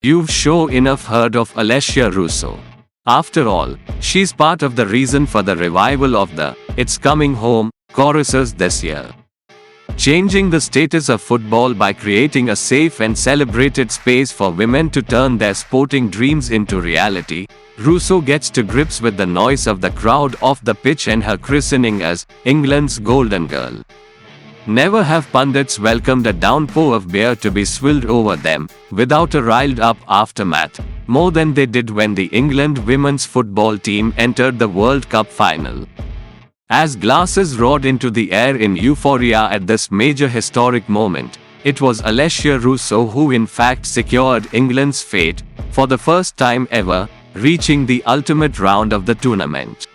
You've sure enough heard of Alessia Russo. After all, she's part of the reason for the revival of the "It's Coming Home" choruses this year. Changing the status of football by creating a safe and celebrated space for women to turn their sporting dreams into reality, Russo gets to grips with the noise of the crowd off the pitch and her christening as England's Golden Girl. Never have pundits welcomed a downpour of beer to be swilled over them, without a riled-up aftermath, more than they did when the England women's football team entered the World Cup final. As glasses roared into the air in euphoria at this major historic moment, it was Alessia Russo who in fact secured England's fate, for the first time ever, reaching the ultimate round of the tournament.